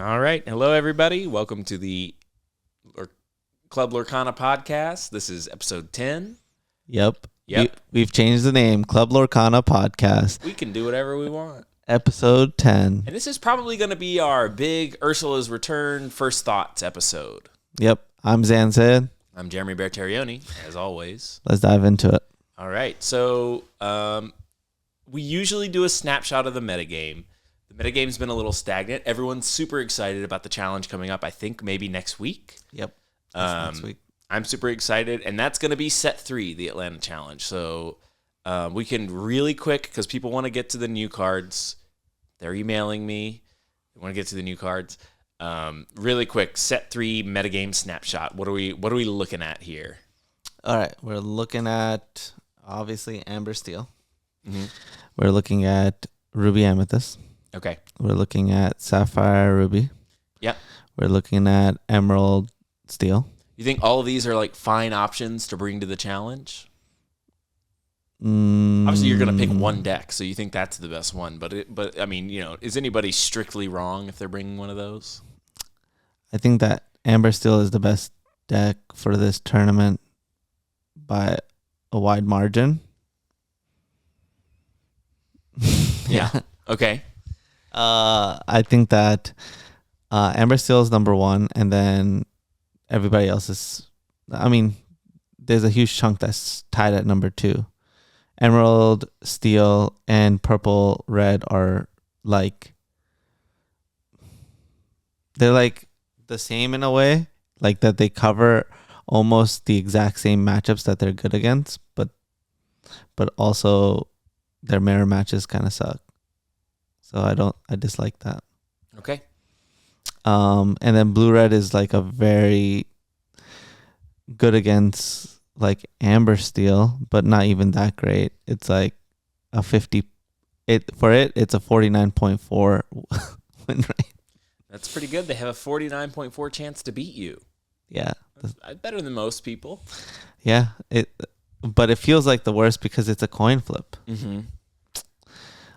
All right. Hello, everybody. Welcome to the Club Lorcana podcast. This is episode 10. Yep. We've changed the name, Club Lorcana Podcast. We can do whatever we want. Episode 10. And this is probably going to be our big Ursula's Return First Thoughts episode. Yep. I'm Syed. I'm Jeremy Bertarioni, as always. Let's dive into it. All right. So we usually do a snapshot of the metagame. The metagame's been a little stagnant. Everyone's super excited about the challenge coming up, I think maybe next week. Yep. Next week. I'm super excited, and that's going to be set 3, the Atlanta Challenge. So we can really quick, because people want to get to the new cards. They're emailing me. They want to get to the new cards. Really quick, set 3 metagame snapshot. What are we looking at here? All right. We're looking at, obviously, Amber Steel. Mm-hmm. We're looking at Ruby Amethyst. Okay. We're looking at Sapphire Ruby. Yeah. We're looking at Emerald Steel. You think all of these are like fine options to bring to the challenge? Obviously, you're going to pick one deck, so you think that's the best one. But I mean, is anybody strictly wrong if they're bringing one of those? I think that Amber Steel is the best deck for this tournament by a wide margin. Yeah. Okay. I think that Amber Steel is number 1, and then everybody else is, I mean, there's a huge chunk that's tied at number 2. Emerald, Steel, and Purple, Red are they're like the same in a way, like that they cover almost the exact same matchups that they're good against, but also their mirror matches kind of suck. So I dislike that. Okay. And then Blue Red is like a very good against like Amber Steel, but not even that great. It's like a 50. It's a 49.4 win rate. That's pretty good. They have a 49.4 chance to beat you. Yeah. That's better than most people. Yeah. But it feels like the worst because it's a coin flip. Mm-hmm.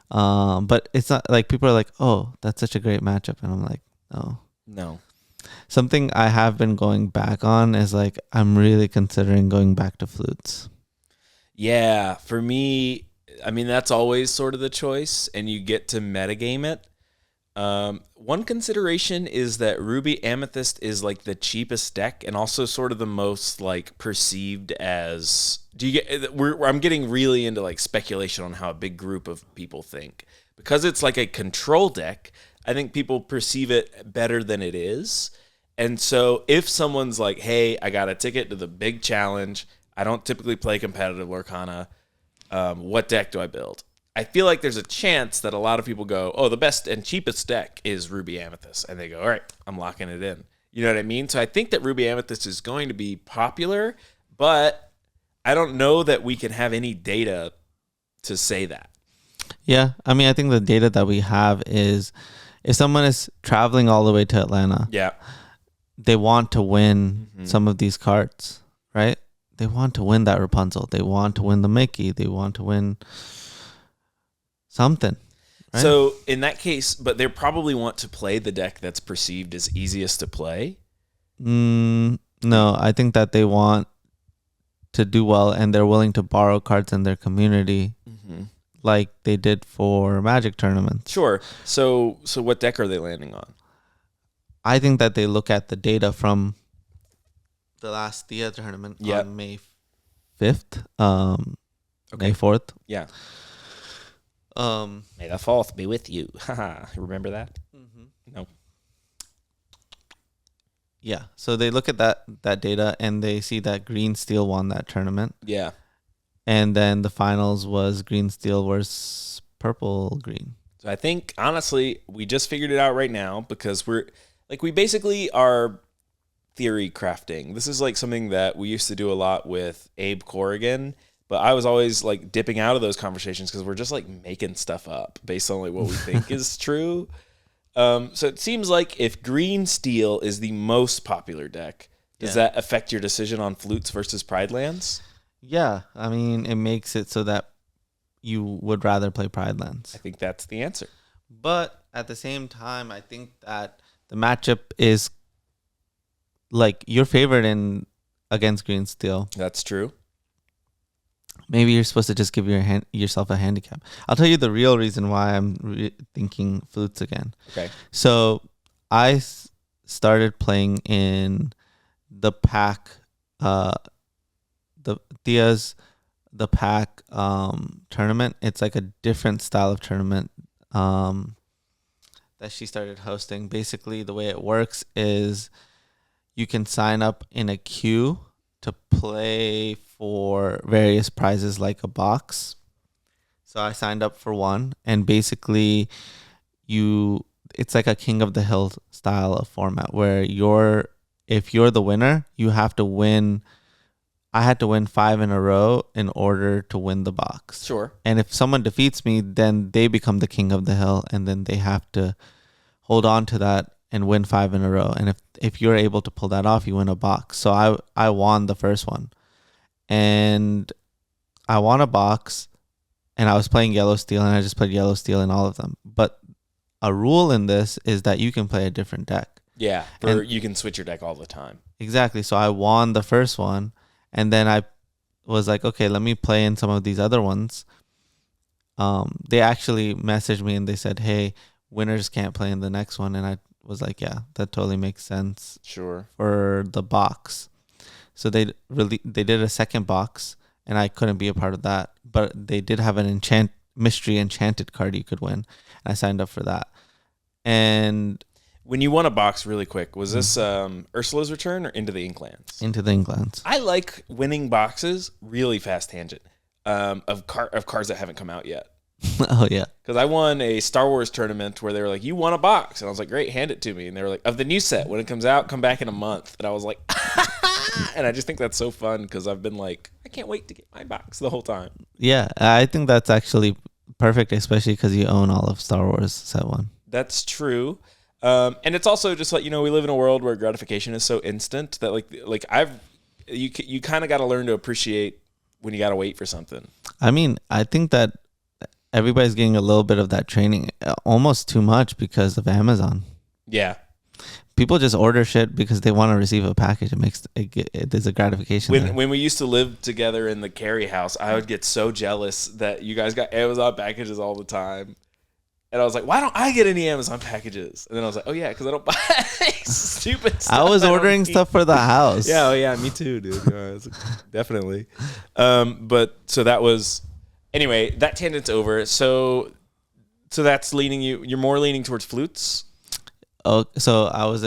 But it's not like people are like, oh, that's such a great matchup. And I'm like, no. Something I have been going back on is like, I'm really considering going back to flutes. Yeah. For me, I mean, that's always sort of the choice, and you get to metagame it. One consideration is that Ruby Amethyst is like the cheapest deck and also sort of the most like perceived as, I'm getting really into like speculation on how a big group of people think. Because it's like a control deck, I think people perceive it better than it is. And so if someone's like, hey, I got a ticket to the big challenge, I don't typically play competitive Lorcana, what deck do I build? I feel like there's a chance that a lot of people go, oh, the best and cheapest deck is Ruby Amethyst. And they go, all right, I'm locking it in. You know what I mean? So I think that Ruby Amethyst is going to be popular, but I don't know that we can have any data to say that. Yeah. I mean, I think the data that we have is if someone is traveling all the way to Atlanta, yeah, they want to win some of these cards, right? They want to win that Rapunzel. They want to win the Mickey. They want to win something. Right? So in that case, but they probably want to play the deck that's perceived as easiest to play. No, I think that they want to do well and they're willing to borrow cards in their community like they did for Magic tournaments. Sure. So what deck are they landing on? I think that they look at the data from the last Thea tournament on May 5th, May 4th. Yeah. May the 4th be with you. Haha. Remember that? No. Yeah. So they look at that data and they see that Green Steel won that tournament. Yeah. And then the finals was Green Steel versus Purple Green. So I think, honestly, we just figured it out right now because we basically are theory crafting. This is like something that we used to do a lot with Abe Corrigan, but I was always like dipping out of those conversations because we're just like making stuff up based on like what we think is true. So it seems like if Green Steel is the most popular deck, does that affect your decision on Flutes versus Pride Lands? Yeah, I mean, it makes it so that you would rather play Pride Lands. I think that's the answer. But at the same time, I think that the matchup is like your favorite in against green steel. That's true. Maybe you're supposed to just give yourself a handicap. I'll tell you the real reason why I'm thinking flutes again. Okay. So I started playing in the pack, the Thea's the pack tournament. It's like a different style of tournament that she started hosting. Basically, the way it works is you can sign up in a queue to play for various prizes like a box. So I signed up for one, and basically it's like a King of the Hill style of format where if you're the winner, you have to win. I had to win 5 in a row in order to win the box. Sure. And if someone defeats me, then they become the King of the Hill, and then they have to hold on to that and win 5 in a row. And if you're able to pull that off, you win a box. So I won the first one. And I won a box, and I was playing yellow steel, and I just played yellow steel in all of them. But a rule in this is that you can play a different deck. Yeah, you can switch your deck all the time. Exactly. So I won the first one, and then I was like, okay, let me play in some of these other ones. They actually messaged me and they said, hey, winners can't play in the next one. And I was like, yeah, that totally makes sense. Sure. For the box. So they did a second box, and I couldn't be a part of that. But they did have an mystery enchanted card you could win. And I signed up for that. And when you won a box, really quick, was this Ursula's Return or Into the Inklands? Into the Inklands. I like winning boxes. Really fast tangent of cards that haven't come out yet. Oh yeah, because I won a Star Wars tournament where they were like, "You won a box," and I was like, "Great, hand it to me." And they were like, "Of the new set, when it comes out, come back in a month." And I was like, and I just think that's so fun because I've been like, I can't wait to get my box the whole time. Yeah, I think that's actually perfect, especially because you own all of Star Wars set 1. That's true. And it's also just like, we live in a world where gratification is so instant that you kind of got to learn to appreciate when you got to wait for something. I mean, I think that everybody's getting a little bit of that training, almost too much because of Amazon. Yeah. People just order shit because they want to receive a package. There's a gratification. When we used to live together in the Carey house, I would get so jealous that you guys got Amazon packages all the time. And I was like, why don't I get any Amazon packages? And then I was like, oh, yeah, because I don't buy stupid stuff. I was ordering stuff for the house. Yeah, oh, yeah, me too, dude. Definitely. But so that was... Anyway, that tangent's over. So that's leaning you... You're more leaning towards flutes? Oh, so I was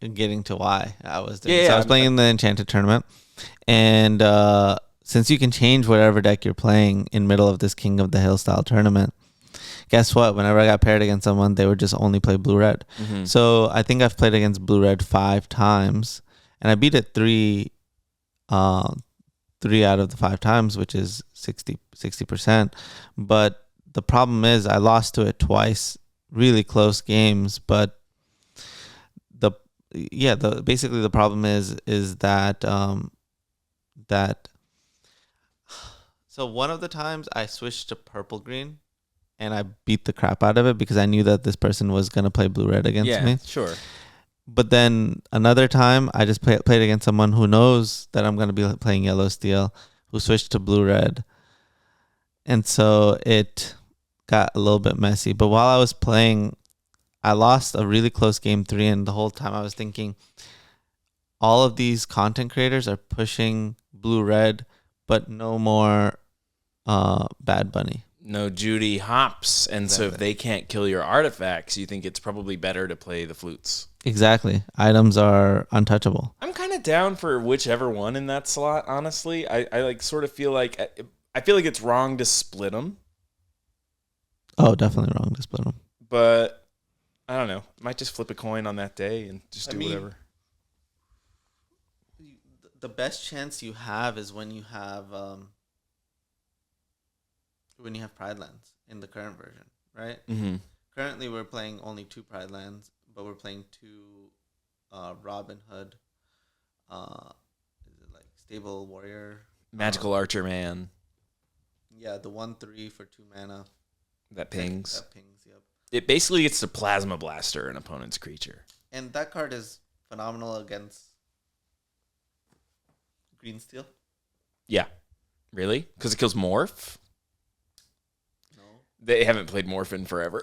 getting to why I was doing. Yeah, so I was playing in the Enchanted tournament. And since you can change whatever deck you're playing in middle of this King of the Hill style tournament, guess what? Whenever I got paired against someone, they would just only play blue-red. Mm-hmm. So I think I've played against blue-red 5 times, and I beat it 3 out of the 5 times, which is 60%. But the problem is I lost to it twice, really close games. But basically the problem is that so one of the times I switched to purple-green, and I beat the crap out of it because I knew that this person was going to play blue-red against me. Yeah, sure. But then another time, I just played against someone who knows that I'm going to be playing yellow steel, who switched to blue-red. And so it got a little bit messy. But while I was playing, I lost a really close game 3, and the whole time I was thinking, all of these content creators are pushing blue-red, but no more Bad Bunny. No Judy Hopps, and exactly. So if they can't kill your artifacts, you think it's probably better to play the flutes. Exactly. Items are untouchable. I'm kind of down for whichever one in that slot, honestly. I sort of feel like it's wrong to split them. Oh, definitely wrong to split them. But I don't know. Might just flip a coin on that day and just do whatever. The best chance you have is when you have Pride Lands in the current version, right? Mm-hmm. Currently, we're playing only 2 Pride Lands, but we're playing 2 Robin Hood. Is it like Stable Warrior? Magical Archer Man. Yeah, the 1/3 for 2 mana. That pings. Yep. It basically gets to Plasma Blaster an opponent's creature. And that card is phenomenal against green steel. Yeah. Really? Because it kills Morph? No. They haven't played Morph in forever.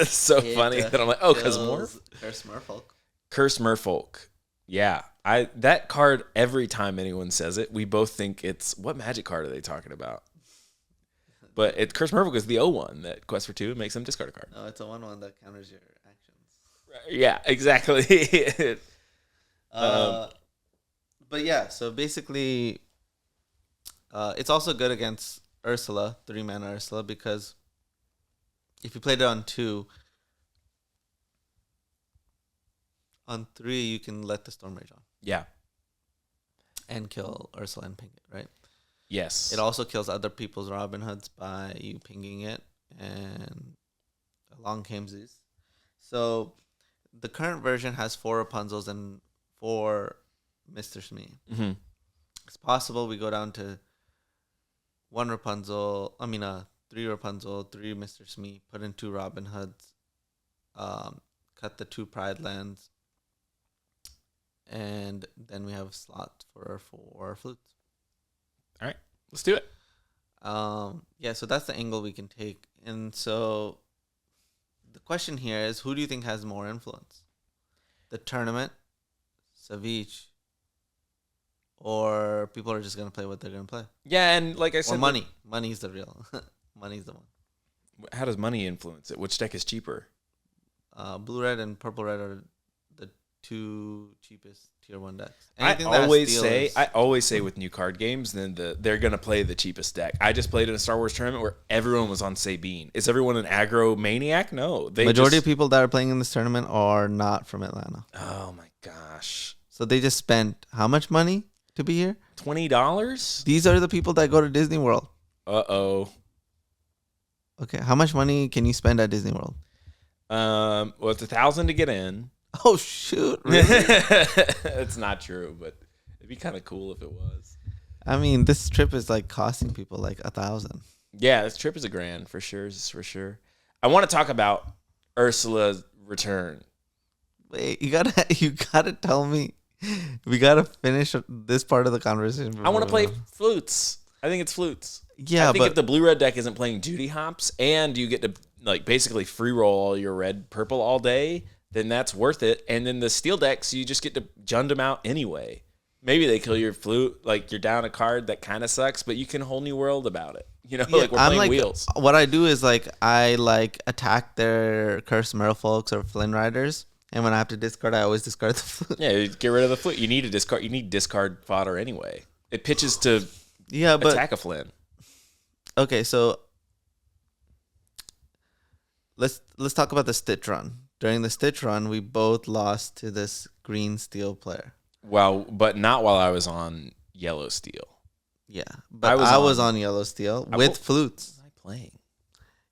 So It, funny that I'm like, oh, because kills Morph? Curse Merfolk. Curse Merfolk. Yeah. That card, every time anyone says it, we both think it's, what magic card are they talking about? But Curse Merfolk is the O1 that quests for 2 and makes them discard a card. No, it's a 1/1 that counters your actions. Yeah, exactly. But yeah, so basically, it's also good against Ursula, 3-mana Ursula, because if you played it on 2, on 3 you can let the Storm Rage on. Yeah. And kill Ursula and ping it, right? Yes. It also kills other people's Robin Hoods by you pinging it, and along came Zeus. So the current version has 4 Rapunzels and 4 Mr. Smee. Mm-hmm. It's possible we go down to 3 Rapunzel, 3 Mr. Smee, put in 2 Robin Hoods, cut the 2 Pride Lands, and then we have slots for 4 flutes. All right, let's do it. Yeah, so that's the angle we can take. And so the question here is, who do you think has more influence? The tournament, Savage, or people are just going to play what they're going to play? Yeah, and like I said... Or money. Money's the real. Money's the one. How does money influence it? Which deck is cheaper? Blue Red and Purple Red are the 2 cheapest tier 1 decks. I always say with new card games, then they're gonna play the cheapest deck. I just played in a Star Wars tournament where everyone was on Sabine. Is everyone an aggro maniac? No, majority of people that are playing in this tournament are not from Atlanta. Oh my gosh! So they just spent how much money to be here? $20. These are the people that go to Disney World. Uh-oh. Okay, how much money can you spend at Disney World? Well, it's $1,000 to get in. Oh shoot! Really? It's not true, but it'd be kind of cool if it was. I mean, this trip is like costing people like $1,000. Yeah, this trip is $1,000 for sure. For sure. I want to talk about Ursula's return. Wait, you gotta tell me. We gotta finish this part of the conversation. I want to play flutes. I think it's flutes. Yeah, I think if the blue-red deck isn't playing duty hops and you get to like basically free roll all your red-purple all day, then that's worth it. And then the steel decks, you just get to jund them out anyway. Maybe they kill your flute, like you're down a card that kind of sucks, but you can whole new world about it. You know, like we're playing wheels. What I do is I attack their Cursed Merfolks or Flynn Riders, and when I have to discard, I always discard the flute. Yeah, get rid of the flute. You need to discard. You need discard fodder anyway. It pitches to attack a Flynn. Okay, so let's talk about the Stitch run. During the Stitch run, we both lost to this green steel player. Well, but not while I was on yellow steel. Yeah, but I was on yellow steel with flutes. What was I playing?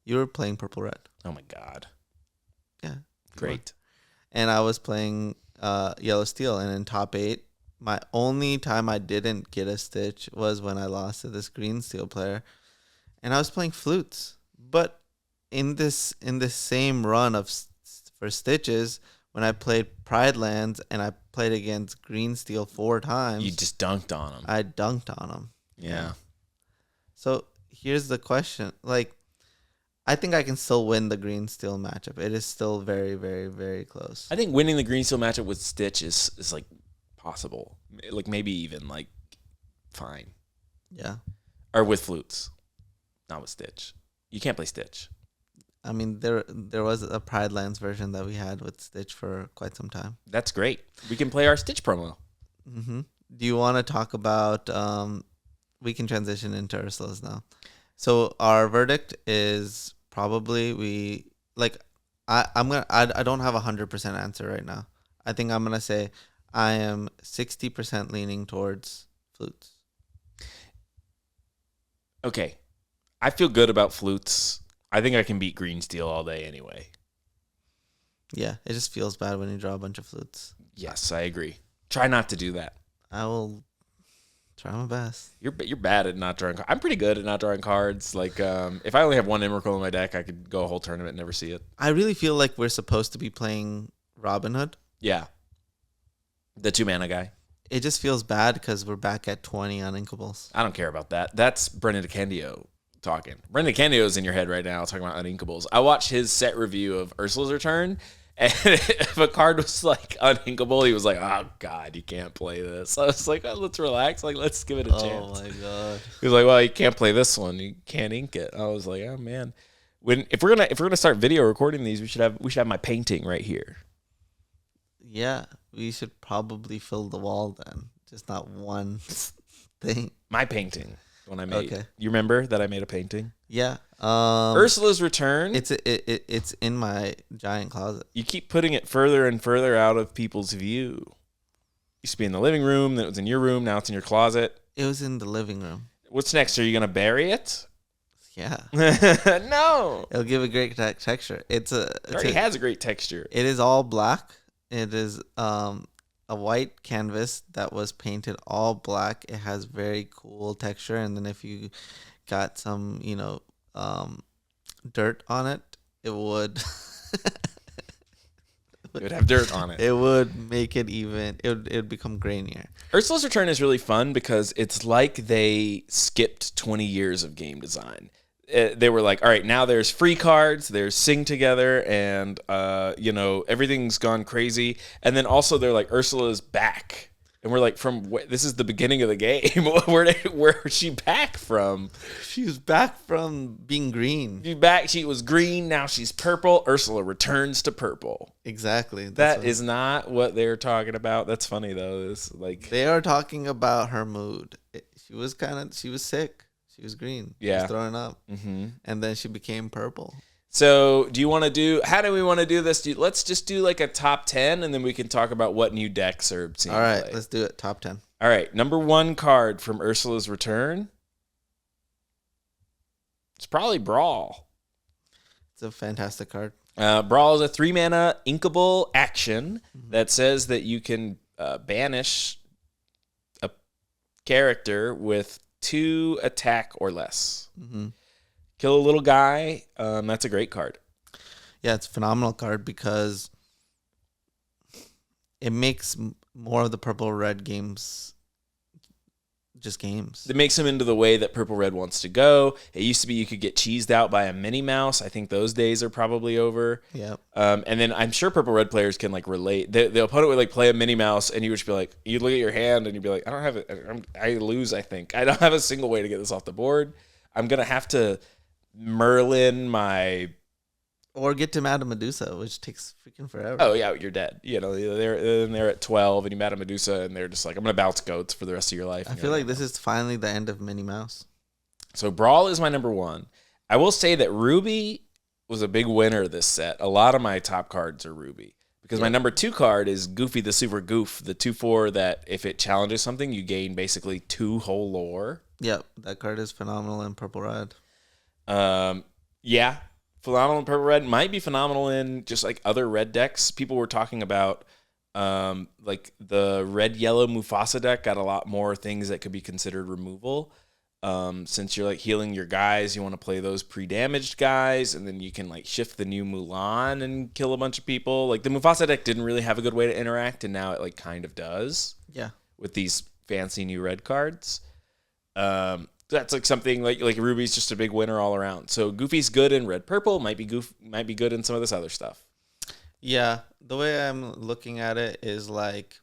You were playing purple red. Oh my god. Yeah. Great. And I was playing yellow steel, and in top 8, my only time I didn't get a Stitch was when I lost to this green steel player, and I was playing flutes. But in this same run for Stitches, when I played Pride Lands and I played against green steel 4 times, You just dunked on them. I dunked on them. Yeah. So here's the question. I think I can still win the green steel matchup. It is still very, very, very close. I think winning the green steel matchup with Stitch is like possible. Like maybe even like fine. Yeah. Or with flutes. Not with Stitch. You can't play Stitch. I mean, there was a Pride Lands version that we had with Stitch for quite some time. That's great. We can play our Stitch promo. Mm-hmm. Do you want to talk about... we can transition into Ursula's now. So our verdict is probably I don't have 100% answer right now. I think I'm gonna say I am 60% leaning towards flutes. Okay. I feel good about flutes. I think I can beat green steel all day anyway. Yeah, it just feels bad when you draw a bunch of flutes. Yes, I agree. Try not to do that. I will try my best. You're bad at not drawing cards. I'm pretty good at not drawing cards. Like, if I only have one Emrakul in my deck, I could go a whole tournament and never see it. I really feel like we're supposed to be playing Robin Hood. Yeah. The 2-mana guy. It just feels bad because we're back at 20 on Inkables. I don't care about that. That's Brendan DeCandio talking. Brendan DeCandio's in your head right now talking about Uninkables. I watched his set review of Ursula's Return, and if a card was like uninkable, he was like, "Oh God, you can't play this." I was like, "Oh, let's relax. Like, let's give it a chance." Oh my god. He was like, "Well, you can't play this one. You can't ink it." I was like, "Oh man." If we're gonna start video recording these, we should have my painting right here. Yeah, we should probably fill the wall then. Just not one thing. My painting when I made. Okay. You remember that I made a painting? Yeah. Ursula's Return. It's in my giant closet. You keep putting it further and further out of people's view. Used to be in the living room, then it was in your room, now it's in your closet. It was in the living room. What's next? Are you gonna bury it? Yeah. No. It'll give a great texture. It already has a great texture. It is all black. It is a white canvas that was painted all black. It has very cool texture, and then if you got some, dirt on it, it would It would have dirt on it. It would make it even. It would become grainier. Ursula's Return is really fun because it's like they skipped 20 years of game design. They were like, all right, now there's free cards, there's Sing Together, and everything's gone crazy. And then also they're like, Ursula's back, and we're like, this is the beginning of the game. Where is she back from? She was back from being green. She was green, now she's purple. Ursula returns to purple. Exactly. That is not what they're talking about. That's funny though. It's like they are talking about her mood. She was sick. She was green. Yeah. She was throwing up. Mm-hmm. And then she became purple. So how do we want to do this? Let's just do like a top 10, and then we can talk about what new decks are seeing. All right, play. let's do it. Top 10. All right, number 1 card from Ursula's Return. It's probably Brawl. It's a fantastic card. Brawl is a 3-mana inkable action that says that you can banish a character with 2 attack or less. Mm-hmm. Kill a little guy. That's a great card. Yeah, it's a phenomenal card because it makes more of the purple-red games just games. It makes them into the way that Purple-Red wants to go. It used to be you could get cheesed out by a Minnie Mouse. I think those days are probably over. Yeah. And then I'm sure Purple-Red players can like relate. The opponent would like play a Minnie Mouse, and you would just be like, you'd look at your hand, and you'd be like, I don't have it. I lose. I think I don't have a single way to get this off the board. I'm gonna have to Merlin my. Or get to Madame Medusa, which takes freaking forever. Oh yeah, you're dead. They're at 12, and you Madame Medusa, and they're just like, I'm gonna bounce goats for the rest of your life. I feel like this is finally the end of Minnie Mouse. So Brawl is my number 1. I will say that Ruby was a big winner this set. A lot of my top cards are Ruby because my number 2 card is Goofy the Super Goof, the 2/4 that if it challenges something, you gain basically 2 whole lore. Yep, that card is phenomenal in purple-red. Yeah. Phenomenal in Purple Red, might be phenomenal in just like other red decks. People were talking about like the red yellow Mufasa deck got a lot more things that could be considered removal. Since you're like healing your guys, you want to play those pre-damaged guys, and then you can like shift the new Mulan and kill a bunch of people. Like the Mufasa deck didn't really have a good way to interact, and now it like kind of does. Yeah. With these fancy new red cards. That's like something like Ruby's just a big winner all around. So Goofy's good in red purple, might be good in some of this other stuff. Yeah, the way I'm looking at it is like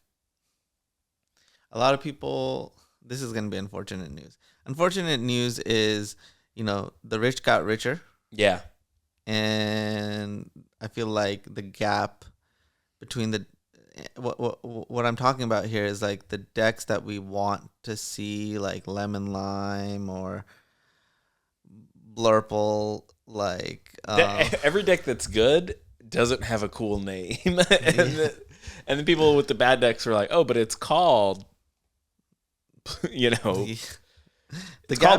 a lot of people. This is gonna be unfortunate news. Unfortunate news is the rich got richer. Yeah, and I feel like the gap between what I'm talking about here is like the decks that we want to see, like Lemon Lime or Blurple, like every deck that's good doesn't have a cool name, and then people with the bad decks are like, oh, but it's called, it's called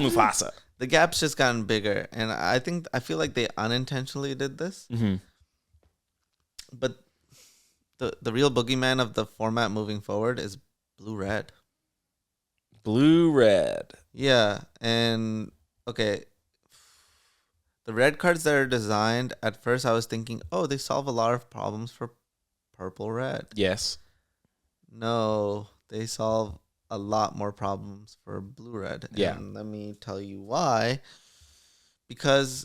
Mufasa. The gap's just gotten bigger, and I feel like they unintentionally did this, but. The real boogeyman of the format moving forward is blue-red. Blue-red. Yeah, and okay, the red cards that are designed, at first I was thinking, oh, they solve a lot of problems for purple red. Yes. No, they solve a lot more problems for blue red. Yeah. And let me tell you why. Because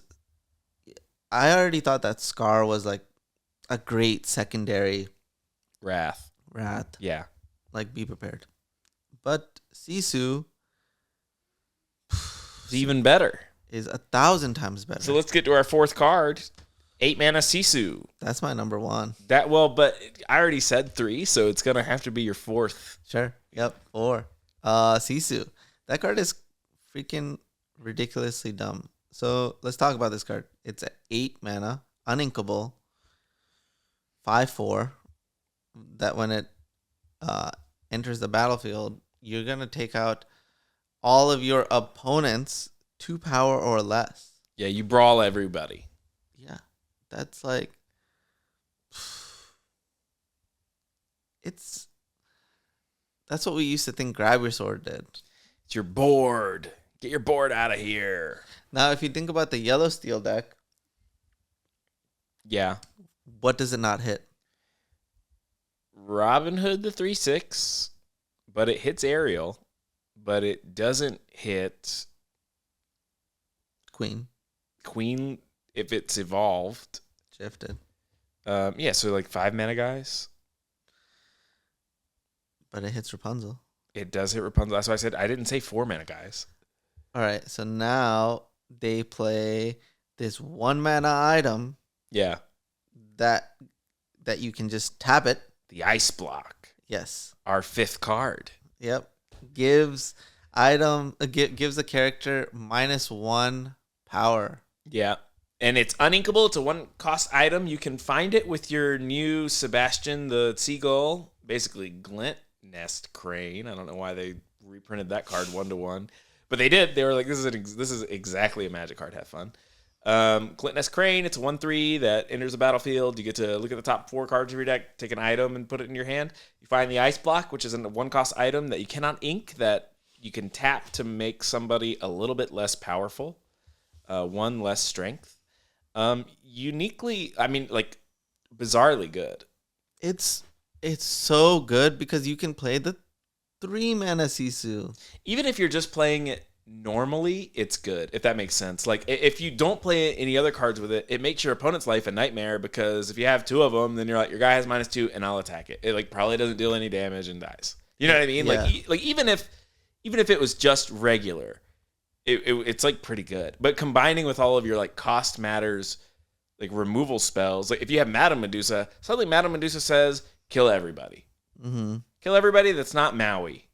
I already thought that Scar was like a great secondary Wrath. Yeah. Like, be prepared. But Sisu It's even better. is 1,000 times better. So let's get to our fourth card. 8 mana Sisu. That's my number one. But I already said 3, so it's gonna have to be your fourth. Sure. Yep. Or Sisu. That card is freaking ridiculously dumb. So let's talk about this card. It's 8 mana, uninkable, 5/4. That when it enters the battlefield, you're gonna take out all of your opponents 2 power or less. Yeah, you brawl everybody. Yeah, that's like that's what we used to think Grab Your Sword did. It's your board. Get your board out of here. Now, if you think about the yellow steel deck, Yeah. what does it not hit? Robin Hood the 3/6, but it hits Ariel, but it doesn't hit Queen if it's evolved. Shifted. Yeah, so like 5 mana guys. But it hits Rapunzel. It does hit Rapunzel. That's why I said I didn't say 4 mana guys. All right, so now they play this 1 mana item Yeah. that you can just tap it. The Ice Block. Yes. Our 5th card. Yep. Gives a character -1 power. Yeah. And it's uninkable. It's a 1-cost item. You can find it with your new Sebastian the Seagull. Basically, Glint Nest Crane. I don't know why they reprinted that card 1-to-1. But they did. They were like, this is exactly a Magic card. Have fun. Glint Nest Crane. It's a 1/3 that enters the battlefield. You get to look at the top 4 cards of your deck, take an item, and put it in your hand. You find the Ice Block, which is a 1-cost item that you cannot ink, that you can tap to make somebody a little bit less powerful. 1 less strength. Uniquely, bizarrely good. It's so good because you can play the 3 mana Sisu. Even if you're just playing it normally, it's good, if that makes sense. Like, if you don't play any other cards with it, it makes your opponent's life a nightmare, because if you have 2 of them, then you're like, your guy has -2 and I'll attack it. It like probably doesn't deal any damage and dies. You know what I mean? Yeah. Like even if it was just regular, it's like pretty good. But combining with all of your like cost matters, like removal spells, like if you have Madame Medusa, suddenly Madame Medusa says, kill everybody. Mm-hmm. Kill everybody that's not Maui.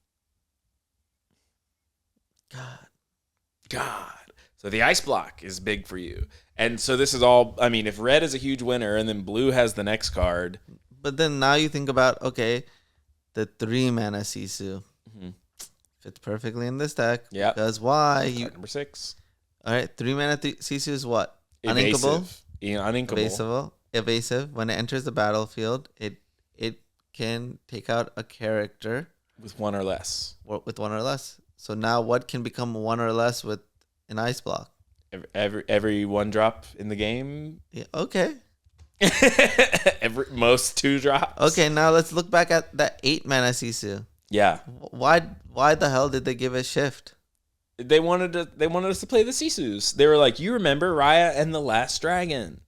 God. So the Ice Block is big for you. And so this is all, if red is a huge winner and then blue has the next card. But then now you think about, okay, the 3 mana Sisu fits perfectly in this deck. Yeah. Because why? Card number 6. All right, 3 mana Sisu is what? Evasive. Uninkable. Yeah, uninkable. Evasive. When it enters the battlefield, it can take out a character With 1 or less. with 1 or less. So now what can become 1 or less with an Ice Block? Every 1 drop in the game. Yeah, okay. Most 2 drops. Okay, now let's look back at that 8 mana Sisu. Yeah. Why the hell did they give it shift? They wanted us to play the Sisus. They were like, you remember Raya and the Last Dragon.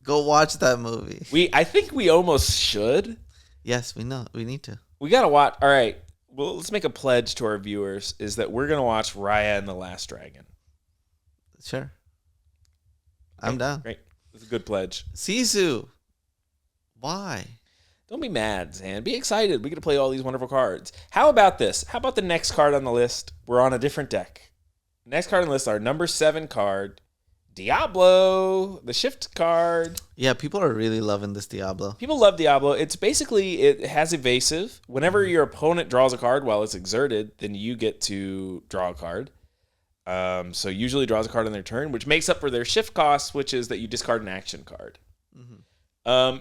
Go watch that movie. I think we almost should. Yes, we know. We need to. We gotta watch. All right. Well, let's make a pledge to our viewers, is that we're gonna watch Raya and the Last Dragon. Sure. I'm down. Great. It's a good pledge. Sisu. Why? Don't be mad, Zan. Be excited. We get to play all these wonderful cards. How about this? How about the next card on the list? We're on a different deck. Next card on the list, our number 7 card, Diablo, the shift card. Yeah, people are really loving this Diablo. People love Diablo. It's basically, it has evasive. Whenever your opponent draws a card while it's exerted, then you get to draw a card. So usually draws a card on their turn, which makes up for their shift cost, which is that you discard an action card.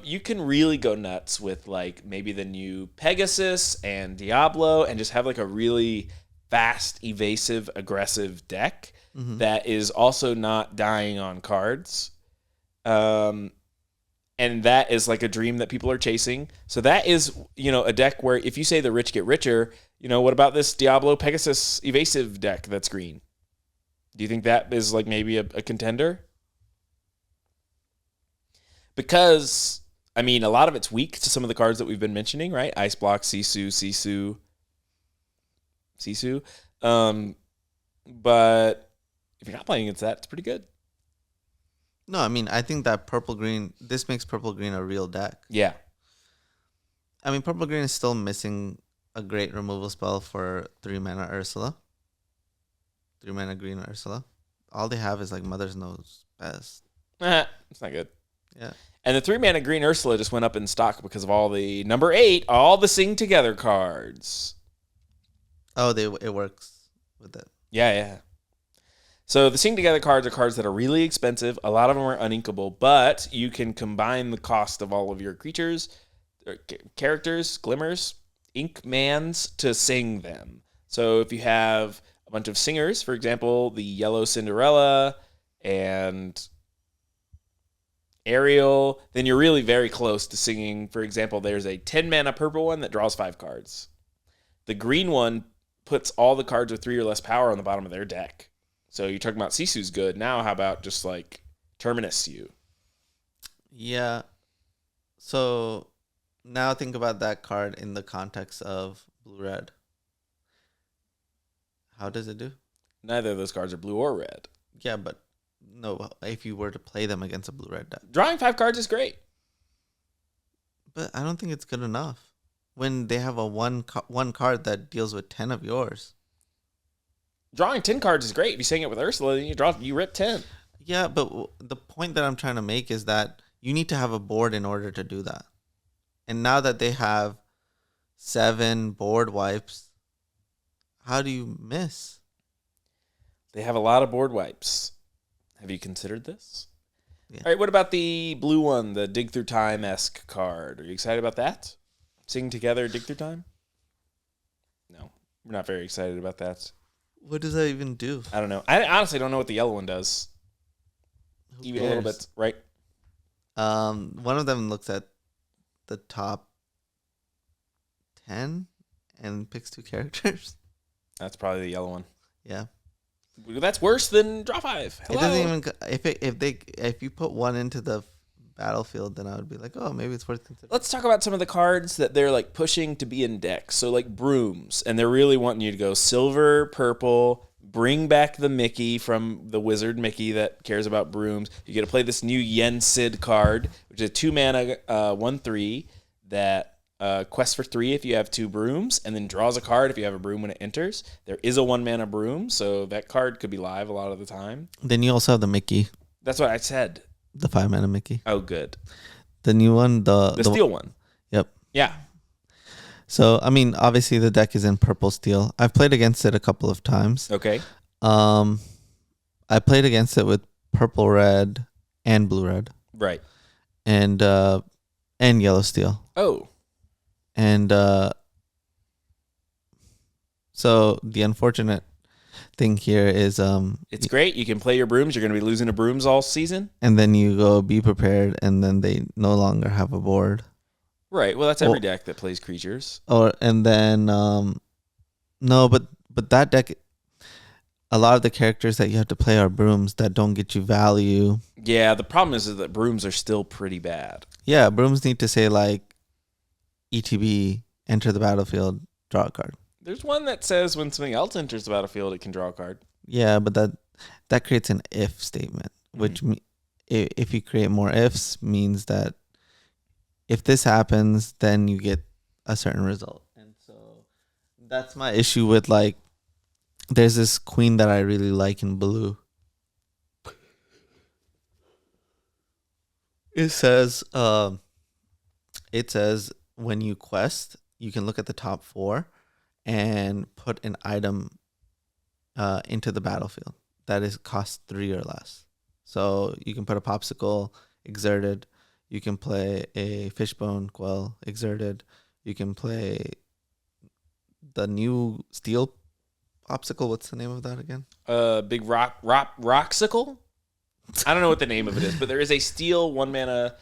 You can really go nuts with like maybe the new Pegasus and Diablo and just have like a really fast, evasive, aggressive deck that is also not dying on cards. And that is like a dream that people are chasing. So that is, a deck where if you say the rich get richer, what about this Diablo Pegasus evasive deck that's green? Do you think that is like maybe a contender? Because, a lot of it's weak to some of the cards that we've been mentioning, right? Ice Block, Sisu. But if you're not playing against that, it's pretty good. No, I think that purple-green, this makes purple-green a real deck. Yeah. Purple-green is still missing a great removal spell for 3-mana Ursula. 3-mana green Ursula. All they have is like Mother's Knows Best. It's not good. Yeah. And the 3-mana green Ursula just went up in stock because of all the number 8, all the Sing Together cards. Oh, it works with it. Yeah. So the Sing Together cards are cards that are really expensive. A lot of them are uninkable, but you can combine the cost of all of your creatures, characters, glimmers, ink mans to sing them. So if you have a bunch of singers, for example, the Yellow Cinderella and Ariel, then you're really very close to singing. For example, there's a 10-mana purple one that draws 5 cards. The green one puts all the cards with 3 or less power on the bottom of their deck. So you're talking about Sisu's good. Now how about just like Terminus you? Yeah. So now think about that card in the context of blue-red. How does it do? Neither of those cards are blue or red. Yeah, but no, if you were to play them against a blue-red deck. Drawing 5 cards is great. But I don't think it's good enough when they have a one card that deals with 10 of yours. Drawing 10 cards is great. If you sing it with Ursula, then you rip 10. Yeah, but the point that I'm trying to make is that you need to have a board in order to do that. And now that they have 7 board wipes, how do you miss? They have a lot of board wipes. Have you considered this? Yeah. All right, what about the blue one, the Dig Through Time-esque card? Are you excited about that? Sing Together, Dig Through Time? No, we're not very excited about that. What does that even do? I don't know. I honestly don't know what the yellow one does. Who Even a little cares? bit, right? One of them looks at the top 10 and picks 2 characters. That's probably the yellow one. Yeah. That's worse than draw 5. Hello. It doesn't even if you put one into the battlefield, then I would be like, oh, maybe it's worth considering. Let's talk about some of the cards that they're like pushing to be in decks. So like brooms, and they're really wanting you to go silver, purple, bring back the Mickey from the wizard Mickey that cares about brooms. You get to play this new Yen Sid card, which is a 2-mana 1/3 that quests for 3 if you have 2 brooms, and then draws a card if you have a broom when it enters. There is a 1-mana broom, so that card could be live a lot of the time. Then you also have the Mickey. That's what I said. The 5-mana Mickey. Oh, good. The new one, the steel one. Yep. Yeah. So, obviously the deck is in purple steel. I've played against it a couple of times. Okay. I played against it with purple red and blue red. Right. And yellow steel. Oh. And so the unfortunate thing here is it's great. You can play your brooms. You're going to be losing to brooms all season. And then you go be prepared, and then they no longer have a board. Right. Well, that's every deck that plays creatures. And then no, but that deck, a lot of the characters that you have to play are brooms that don't get you value. Yeah, the problem is that brooms are still pretty bad. Yeah, brooms need to say like ETB, enter the battlefield, draw a card. There's one that says when something else enters the battlefield, it can draw a card. Yeah, but that creates an if statement, which if you create more ifs means that if this happens, then you get a certain result. And so that's my issue with like, there's this queen that I really like in blue. It says when you quest, you can look at the top 4 and put an item into the battlefield that is cost 3 or less. So you can put a popsicle, exerted. You can play a fishbone, quell, exerted. You can play the new steel popsicle. What's the name of that again? Big roxicle? I don't know what the name of it is, but there is a steel 1-mana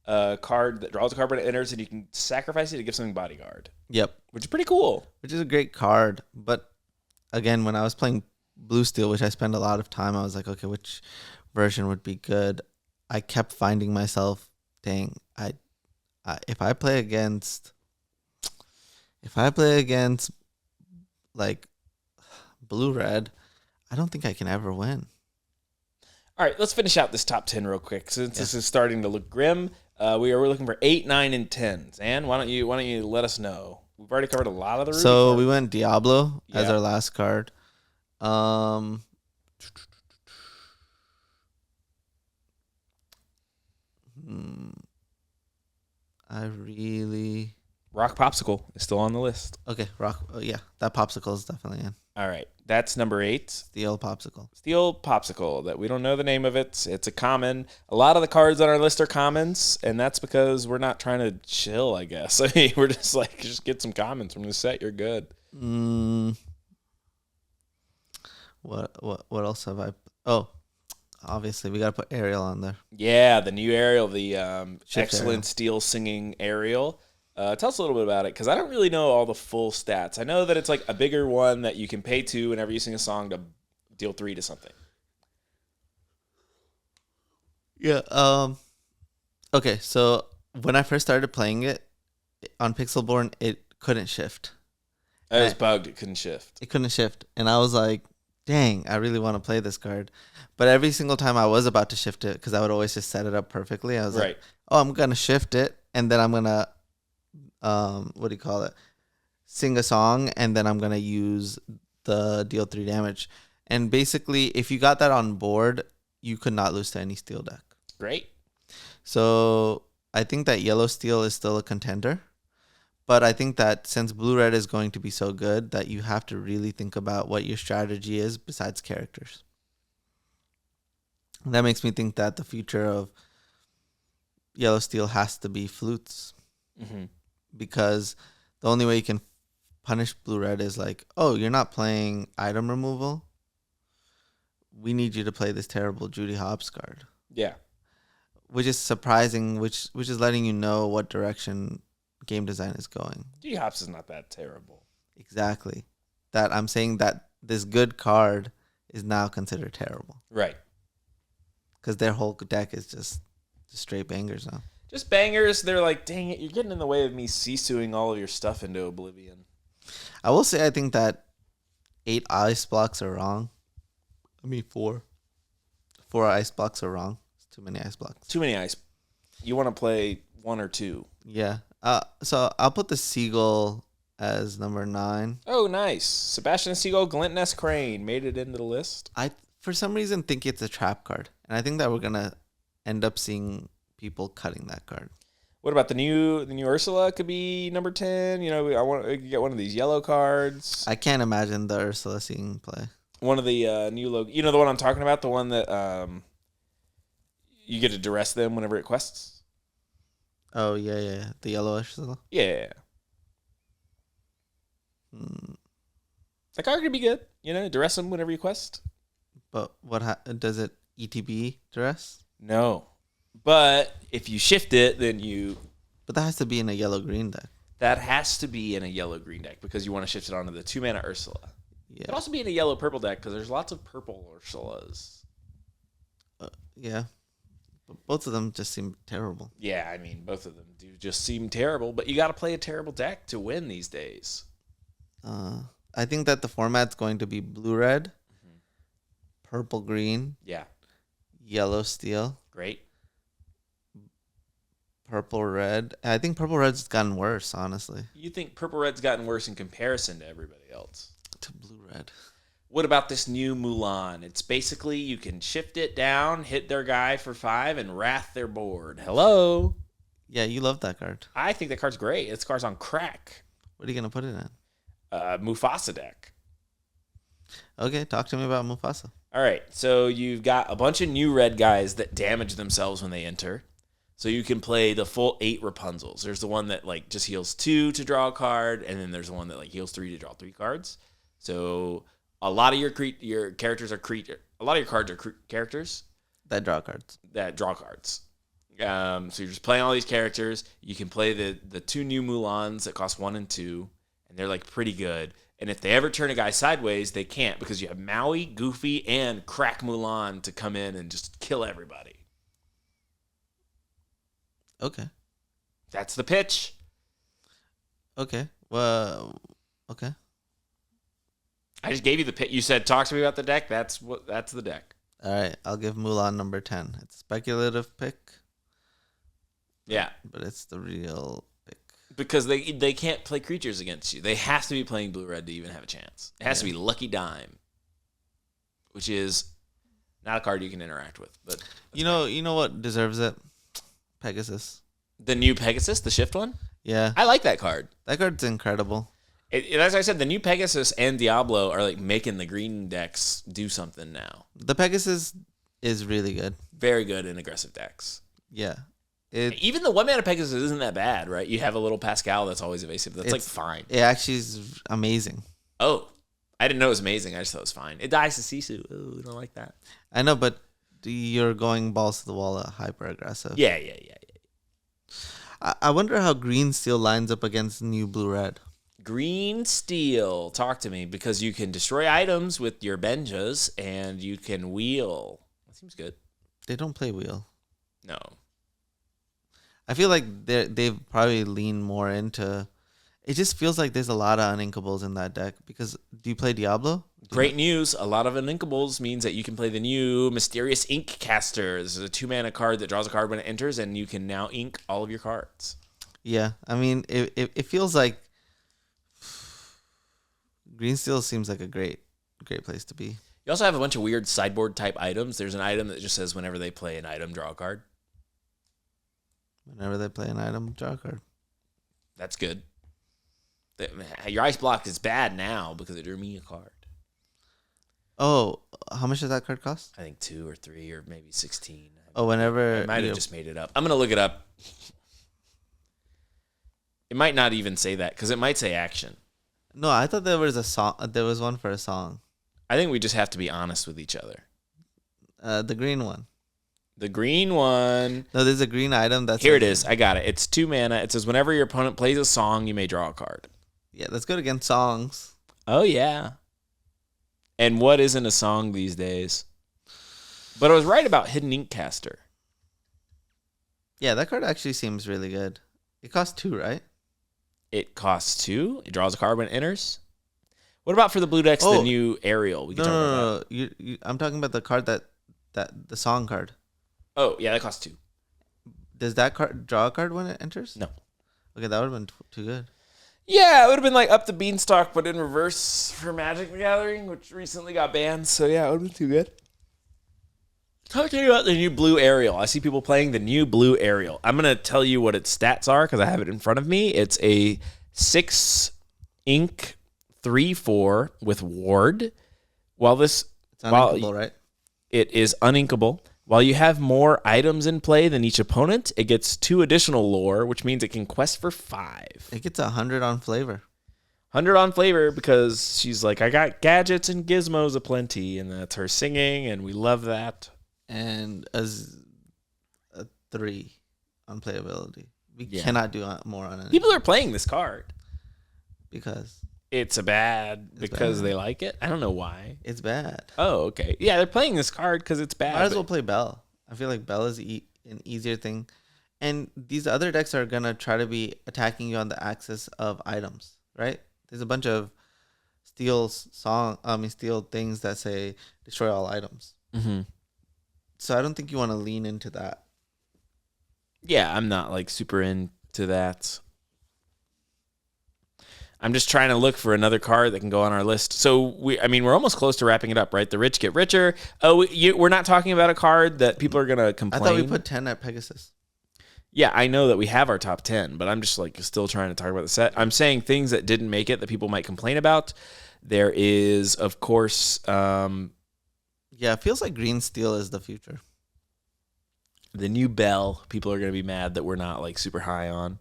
card that draws a card when it enters, and you can sacrifice it to give something bodyguard. Yep. Which is pretty cool. Which is a great card. But again, when I was playing Blue Steel, which I spent a lot of time, I was like, okay, which version would be good? I kept finding myself, dang, if I play against like blue red, I don't think I can ever win. All right, let's finish out this top 10 real quick since this is starting to look grim. We're looking for 8, 9, and 10. Zan, why don't you let us know? We've already covered a lot of the Ruby So cards. we went Diablo as our last card. I really... Rock Popsicle is still on the list. Okay, Rock. Yeah, that Popsicle is definitely in. All right, that's number 8. Steel Popsicle. Steel Popsicle, that we don't know the name of it. It's a common. A lot of the cards on our list are commons, and that's because we're not trying to chill, I guess. I mean, we're just like, just get some commons from the set, you're good. What else have I... Oh, obviously, we got to put Ariel on there. Yeah, the new Ariel, the excellent Ariel. steel singing Ariel. Tell us a little bit about it, because I don't really know all the full stats. I know that it's like a bigger one that you can pay to whenever you sing a song to deal 3 to something. Yeah. Okay, so when I first started playing it on Pixelborn, it couldn't shift. It was bugged. It couldn't shift. It couldn't shift, and I was like, "Dang, I really want to play this card." But every single time I was about to shift it, because I would always just set it up perfectly, I was like, "Oh, I'm gonna shift it, and then I'm gonna." What do you call it? Sing a song, and then I'm gonna use the deal 3 damage. And basically, if you got that on board, you could not lose to any steel deck. Great. So I think that yellow steel is still a contender, but I think that since blue red is going to be so good, that you have to really think about what your strategy is besides characters. And that makes me think that the future of yellow steel has to be flutes. Mm-hmm. Because the only way you can punish blue red is like, oh, you're not playing item removal. We need you to play this terrible Judy Hopps card. Yeah. Which is surprising, which is letting you know what direction game design is going. Judy Hopps is not that terrible. Exactly. That I'm saying that this good card is now considered terrible. Right. Because their whole deck is just straight bangers now. Just bangers. They're like, dang it, you're getting in the way of me Sisuing all of your stuff into oblivion. I will say I think that 8 ice blocks are wrong. I mean 4. 4 ice blocks are wrong. It's too many ice blocks. Too many ice. You want to play 1 or 2. Yeah. So I'll put the Seagull as number 9. Oh, nice. Sebastian Seagull, Glint Nest Crane made it into the list. I for some reason think it's a trap card, and I think that we're gonna end up seeing people cutting that card. What about the new Ursula? Could be number 10. You know, I want to get one of these yellow cards. I can't imagine the Ursula seeing play. One of the new logo. You know the one I'm talking about, the one that you get to duress them whenever it quests. Oh yeah, the yellow Ursula. Yeah. That card could be good. You know, duress them whenever you quest. But what does it ETB duress? No. But if you shift it, then you... But that has to be in a yellow-green deck. That has to be in a yellow-green deck because you want to shift it onto the 2-mana Ursula. Yeah. It could also be in a yellow-purple deck because there's lots of purple Ursulas. Yeah. But both of them just seem terrible. Yeah, I mean, both of them do just seem terrible, but you got to play a terrible deck to win these days. I think that the format's going to be blue-red, purple-green, Yeah. yellow-steel, Great. purple-red. I think purple-red's gotten worse, honestly, You think purple-red's gotten worse in comparison to everybody else? to blue-red. What about this new Mulan? It's basically you can shift it down, hit their guy for 5, and wrath their board. Hello? Yeah, you love that card. I think that card's great. This card's on crack. What are you going to put it in? Mufasa deck. Okay, talk to me about Mufasa. All right, so you've got a bunch of new red guys that damage themselves when they enter. So you can play the full 8 Rapunzels. There's the one that like just heals 2 to draw a card, and then there's the one that like heals 3 to draw 3 cards. So a lot of your characters are a lot of your cards are characters That draw cards. that draw cards. So you're just playing all these characters. You can play the two new Mulans that cost 1 and 2, and they're like pretty good. And if they ever turn a guy sideways, they can't because you have Maui, Goofy, and Crack Mulan to come in and just kill everybody. Okay. That's the pitch. Okay. Well, okay. I just gave you the pitch. You said talk to me about the deck. That's the deck. All right. I'll give Mulan number 10. It's a speculative pick. Yeah. But it's the real pick. Because they can't play creatures against you. They have to be playing blue-red to even have a chance. It has to be Lucky Dime, which is not a card you can interact with. But you know what deserves it? Pegasus. The new Pegasus, the shift one? Yeah. I like that card. That card's incredible. As I said, the new Pegasus and Diablo are like making the green decks do something now. The Pegasus is really good. Very good in aggressive decks. Yeah. Even the 1-mana Pegasus isn't that bad, right? You have a little Pascal that's always evasive. That's like fine. It actually is amazing. Oh, I didn't know it was amazing. I just thought it was fine. It dies to Sisu. Oh, we don't like that. I know, but you're going balls to the wall hyper aggressive. Yeah. I wonder how green steel lines up against new blue red. Green steel. Talk to me, because you can destroy items with your Benjas and you can wheel. That seems good. They don't play wheel. No. I feel like they've probably leaned more into. It just feels like there's a lot of uninkables in that deck. Because do you play Diablo? Great news. A lot of uninkables means that you can play the new Mysterious Ink Caster. This is a 2-mana card that draws a card when it enters, and you can now ink all of your cards. Yeah, I mean, it feels like green steel seems like a great place to be. You also have a bunch of weird sideboard type items. There's an item that just says whenever they play an item, draw a card. Whenever they play an item, draw a card. That's good. Your ice block is bad now because it drew me a card. Oh, how much does that card cost? I think 2 or 3 or maybe 16. Oh, whenever I might have just made it up. I'm gonna look it up. It might not even say that because it might say action. No, I thought there was a song. There was one for a song. I think we just have to be honest with each other. The green one. The green one. No, there's a green item that's Here it is. I got it. It's 2 mana. It says whenever your opponent plays a song, you may draw a card. Yeah, that's good against songs. Oh yeah. And what isn't a song these days? But I was right about Hidden Ink Caster. Yeah, that card actually seems really good. It costs 2, right? It costs 2. It draws a card when it enters. What about for the blue decks, the new Aerial? We can talk about that. No. I'm talking about the card that the song card. Oh, yeah, that costs 2. Does that card draw a card when it enters? No. Okay, that would have been too good. Yeah, it would have been like Up the Beanstalk, but in reverse for Magic the Gathering, which recently got banned. So yeah, it would have been too good. Talk to me about the new blue Aerial. I see people playing the new blue Aerial. I'm going to tell you what its stats are because I have it in front of me. It's a 6 ink 3/4 with Ward. It's uninkable, right? It is uninkable. While you have more items in play than each opponent, it gets 2 additional lore, which means it can quest for 5. It gets 100 on flavor. 100 on flavor because she's like, I got gadgets and gizmos aplenty, and that's her singing, and we love that. And as a 3 on playability. We cannot do more on it. People are playing this card. Because It's because they like it? I don't know why. It's bad. Oh, okay. Yeah, they're playing this card because it's bad. Might as well play Bell. I feel like Bell is an easier thing. And these other decks are going to try to be attacking you on the axis of items, right? There's a bunch of steel things that say destroy all items. Mm-hmm. So I don't think you want to lean into that. Yeah, I'm not like super into that. I'm just trying to look for another card that can go on our list. So we're almost close to wrapping it up, right? The rich get richer. Oh, we're not talking about a card that people are gonna complain. I thought we put 10 at Pegasus. Yeah, I know that we have our top 10, but I'm just like still trying to talk about the set. I'm saying things that didn't make it that people might complain about. There is, of course, yeah, it feels like green steel is the future. The new Bell. People are gonna be mad that we're not like super high on.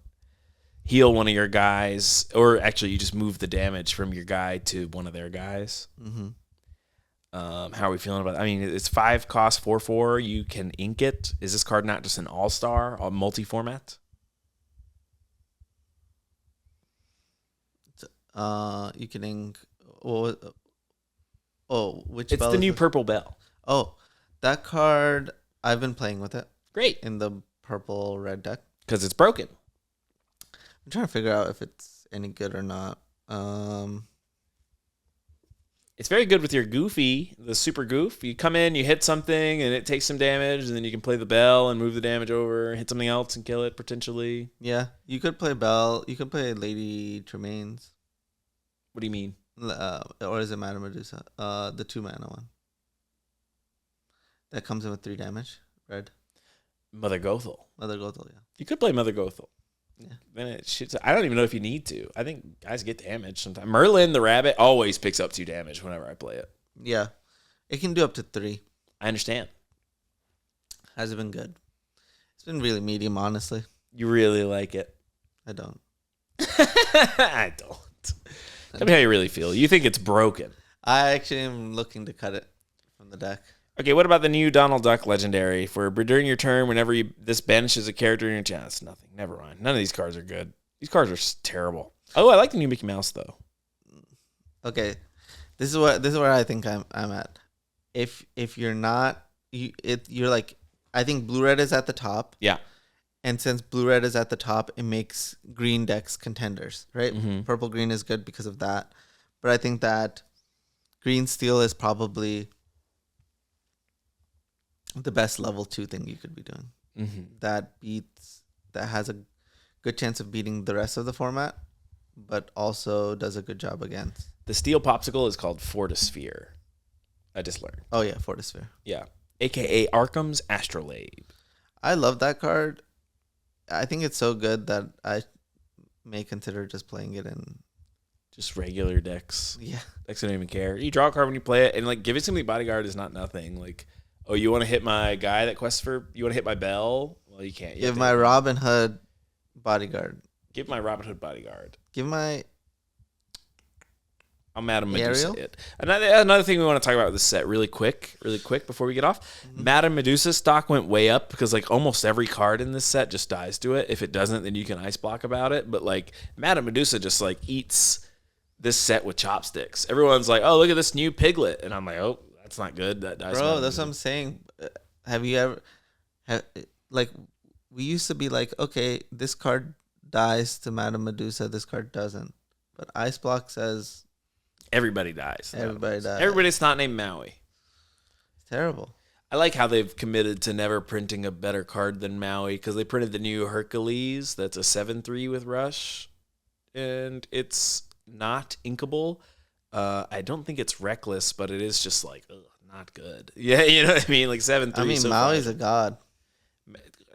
Heal one of your guys, or actually you just move the damage from your guy to one of their guys. Mm-hmm. How are we feeling about it? I mean, it's 5 cost 4/4. You can ink it. Is this card not just an all-star, a multi-format? You can ink. Which It's bell the is new it? purple bell. Oh, that card. I've been playing with it Great. in the purple red deck. Because it's broken. I'm trying to figure out if it's any good or not. It's very good with your Goofy, the super goof. You come in, you hit something, and it takes some damage, and then you can play the bell and move the damage over, hit something else and kill it, potentially. Yeah, you could play Belle. You could play Lady Tremaines. What do you mean? Or is it Madame Medusa? The 2-mana one. That comes in with 3 damage. Red. Mother Gothel. Mother Gothel, yeah. You could play Mother Gothel. Yeah. Then it shoots. I don't even know if you need to. I think guys get damage sometimes. Merlin the rabbit always picks up 2 damage whenever I play it. Yeah. It can do up to 3. I understand. Has it been good? It's been really medium, honestly. You really like it. I don't. I don't. Tell me how you really feel. You think it's broken. I actually am looking to cut it from the deck. Okay, what about the new Donald Duck Legendary? For during your turn, whenever this banishes a character in your chance, it's nothing. Never mind. None of these cards are good. These cards are terrible. Oh, I like the new Mickey Mouse though. Okay, this is where I think I'm at. If you're not you're like, I think blue red is at the top. Yeah. And since blue red is at the top, it makes green decks contenders, right? Mm-hmm. Purple green is good because of that, but I think that green steel is probably the best level 2 thing you could be doing. Mm-hmm. That has a good chance of beating the rest of the format, but also does a good job against. The steel popsicle is called Fortisphere. I just learned. Oh yeah, Fortisphere. Yeah. AKA Arkham's Astrolabe. I love that card. I think it's so good that I may consider just playing it in Just regular decks. Yeah. Decks don't even care. You draw a card when you play it, and like giving somebody bodyguard is not nothing. Like, oh, you want to hit my guy that quests for? You want to hit my bell? Well, you can't. Give my Robin Hood bodyguard. Give my Robin Hood bodyguard. Give my I'm Madame Medusa. Ariel? It. Another thing we want to talk about with this set really quick before we get off. Mm-hmm. Madame Medusa stock went way up because like almost every card in this set just dies to it. If it doesn't, then you can ice block about it. But like Madame Medusa just like eats this set with chopsticks. Everyone's like, oh, look at this new piglet. And I'm like, oh, that's not good. That dies. Bro, that's what I'm saying. Have you ever like we used to be like, okay, this card dies to Madame Medusa, this card doesn't. But ice block says everybody dies. Everybody dies. Everybody's not named Maui. It's terrible. I like how they've committed to never printing a better card than Maui because they printed the new Hercules. That's a 7/3 with Rush, and it's not inkable. I don't think it's reckless, but it is just like not good. Yeah, you know what I mean? Like 7/3. I mean, Maui's a god.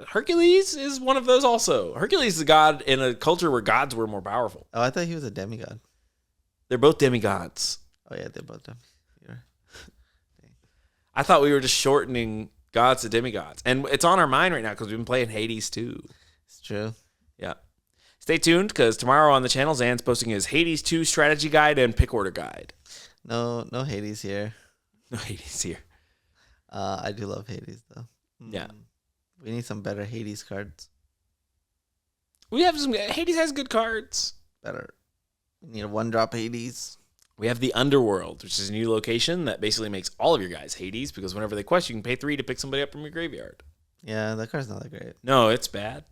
Hercules is one of those also. Hercules is a god in a culture where gods were more powerful. Oh, I thought he was a demigod. They're both demigods. Oh yeah, they're both demigods. I thought we were just shortening gods to demigods. And it's on our mind right now because we've been playing Hades too. It's true. Yeah. Stay tuned because tomorrow on the channel, Zan's posting his Hades 2 strategy guide and pick order guide. No Hades here. No Hades here. I do love Hades though. Yeah. We need some better Hades cards. We have some. Hades has good cards. Better. We need a 1-drop Hades. We have the Underworld, which is a new location that basically makes all of your guys Hades because whenever they quest, you can pay 3 to pick somebody up from your graveyard. Yeah, that card's not that great. No, it's bad.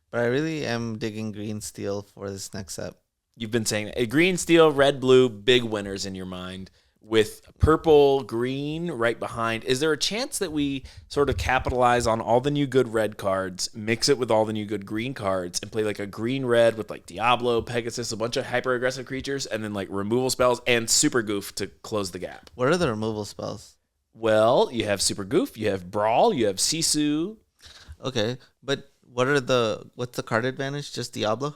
But I really am digging green steel for this next set. You've been saying that. Green, steel, red, blue, big winners in your mind with purple, green right behind. Is there a chance that we sort of capitalize on all the new good red cards, mix it with all the new good green cards, and play like a green-red with like Diablo, Pegasus, a bunch of hyper-aggressive creatures, and then like removal spells and Super Goof to close the gap? What are the removal spells? Well, you have Super Goof, you have Brawl, you have Sisu. Okay, but what's the card advantage? Just Diablo?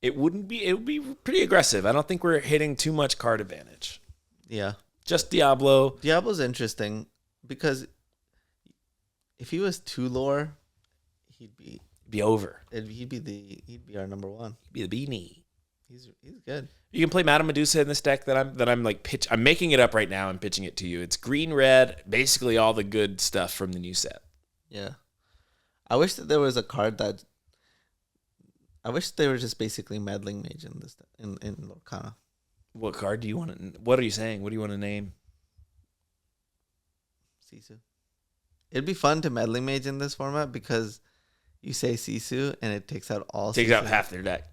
It would be pretty aggressive. I don't think we're hitting too much card advantage. Yeah. Just Diablo. Diablo's interesting because if he was 2 lore, he'd be over. He'd be our number 1. He'd be the beanie. He's good. You can play Madame Medusa in this deck I'm making it up right now and pitching it to you. It's green, red, basically all the good stuff from the new set. Yeah. I wish that there was a card that. I wish they were just basically meddling mage in this in Lorcana. What card do you want to? What are you saying? What do you want to name? Sisu. It'd be fun to meddling mage in this format because you say Sisu and it takes out all. Takes out half their deck.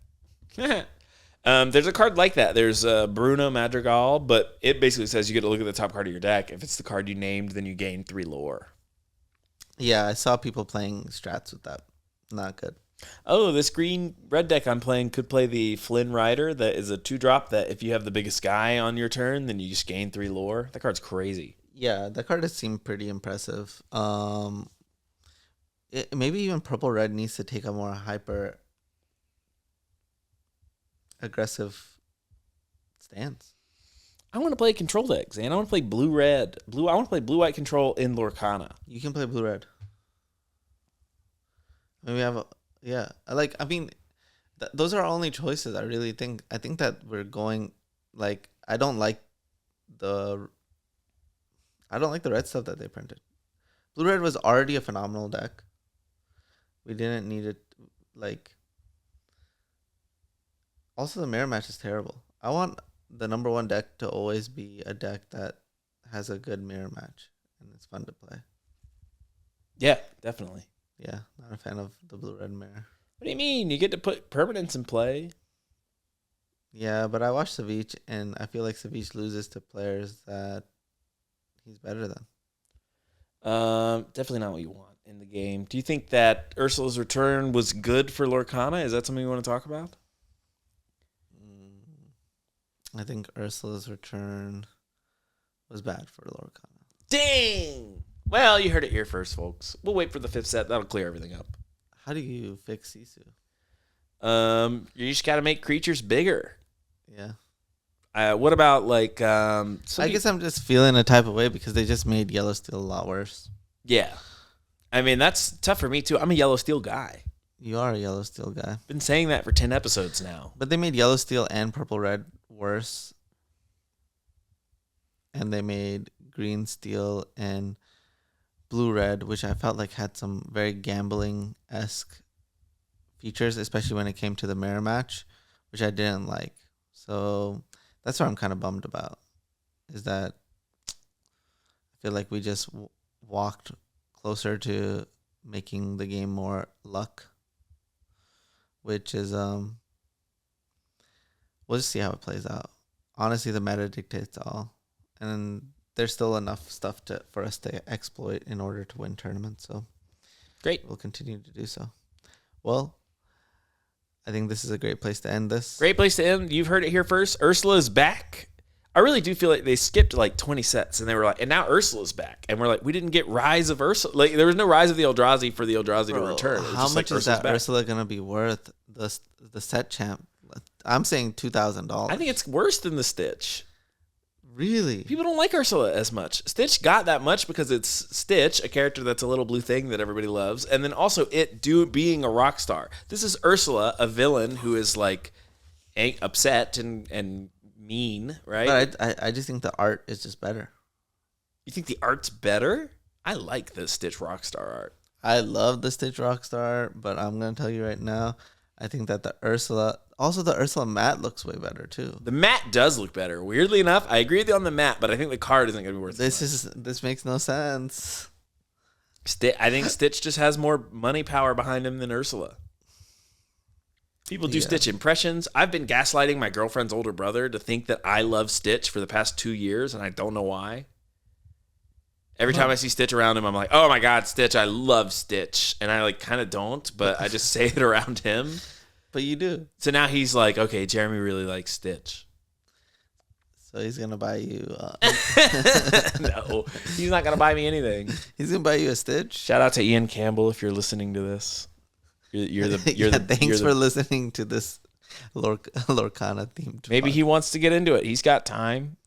There's a card like that. There's Bruno Madrigal, but it basically says you get to look at the top card of your deck. If it's the card you named, then you gain 3 lore. Yeah, I saw people playing strats with that. Not good. Oh, this green-red deck I'm playing could play the Flynn Rider. That is a 2-drop that if you have the biggest guy on your turn, then you just gain 3 lore. That card's crazy. Yeah, that card does seem pretty impressive. Maybe even purple-red needs to take a more hyper aggressive stance. I want to play control decks, and I want to play blue-red. I want to play blue-white control in Lorcana. You can play blue-red. Maybe those are our only choices. I think that we're going like I don't like the red stuff that they printed. Blue red was already a phenomenal deck. We didn't need it. Also, the mirror match is terrible. I want the number 1 deck to always be a deck that has a good mirror match and it's fun to play. Yeah, definitely. Yeah, not a fan of the blue-red mirror. What do you mean? You get to put permanents in play. Yeah, but I watched Savage, and I feel like Savage loses to players that he's better than. Definitely not what you want in the game. Do you think that Ursula's return was good for Lorcana? Is that something you want to talk about? I think Ursula's return was bad for Lorcana. Dang! Well, you heard it here first, folks. We'll wait for the 5th set. That'll clear everything up. How do you fix Sisu? You just got to make creatures bigger. Yeah. What about I guess I'm just feeling a type of way because they just made Yellow Steel a lot worse. Yeah. I mean, that's tough for me, too. I'm a Yellow Steel guy. You are a Yellow Steel guy. Been saying that for 10 episodes now. But they made Yellow Steel and Purple Red worse. And they made Green Steel and Blue Red, which I felt like had some very gambling-esque features, especially when it came to the mirror match, which I didn't like. So that's what I'm kind of bummed about, is that I feel like we just walked closer to making the game more luck, which is, we'll just see how it plays out. Honestly, the meta dictates all. And there's still enough stuff for us to exploit in order to win tournaments. So great. We'll continue to do so. Well, I think this is a great place to end this. Great place to end. You've heard it here first. Ursula's back. I really do feel like they skipped like 20 sets, and they were like, and now Ursula's back. And we're like, we didn't get Rise of Ursula. Like, there was no Rise of the Eldrazi for the Eldrazi to return. How much is that Ursula going to be worth, the set champ? I'm saying $2,000. I think it's worse than the Stitch. Really? People don't like Ursula as much. Stitch got that much because it's Stitch, a character that's a little blue thing that everybody loves, and then also being a rock star. This is Ursula, a villain who is like upset and mean, right? But I just think the art is just better. You think the art's better? I like the Stitch Rockstar art. I love the Stitch Rockstar, but I'm going to tell you right now, I think that the Ursula matte looks way better too. The matte does look better. Weirdly enough, I agree with you on the matte, but I think the card isn't going to be worth This makes no sense. I think Stitch just has more money power behind him than Ursula. People do Stitch impressions. I've been gaslighting my girlfriend's older brother to think that I love Stitch for the past 2 years, and I don't know why. Every time I see Stitch around him, I'm like, oh my God, Stitch, I love Stitch. And I kind of don't, but I just say it around him. But you do. So now he's like, okay, Jeremy really likes Stitch. So he's going to buy you... No, he's not going to buy me anything. He's going to buy you a Stitch? Shout out to Ian Campbell if you're listening to this. Thanks for listening to this Lorcana themed. Maybe he wants to get into it. He's got time.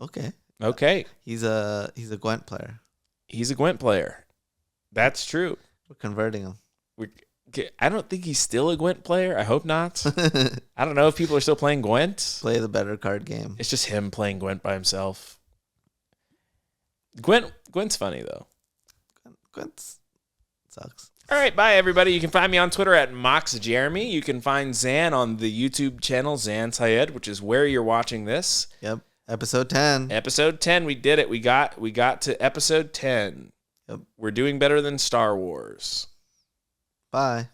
Okay. He's a Gwent player. He's a Gwent player. That's true. We're converting him. I don't think he's still a Gwent player. I hope not. I don't know if people are still playing Gwent. Play the better card game. It's just him playing Gwent by himself. Gwent's funny, though. Gwent sucks. All right, bye, everybody. You can find me on Twitter at MoxJeremy. You can find Zan on the YouTube channel, Zan Syed, which is where you're watching this. Yep. Episode 10. Episode 10. We did it. We got to episode 10. Yep. We're doing better than Star Wars. Bye.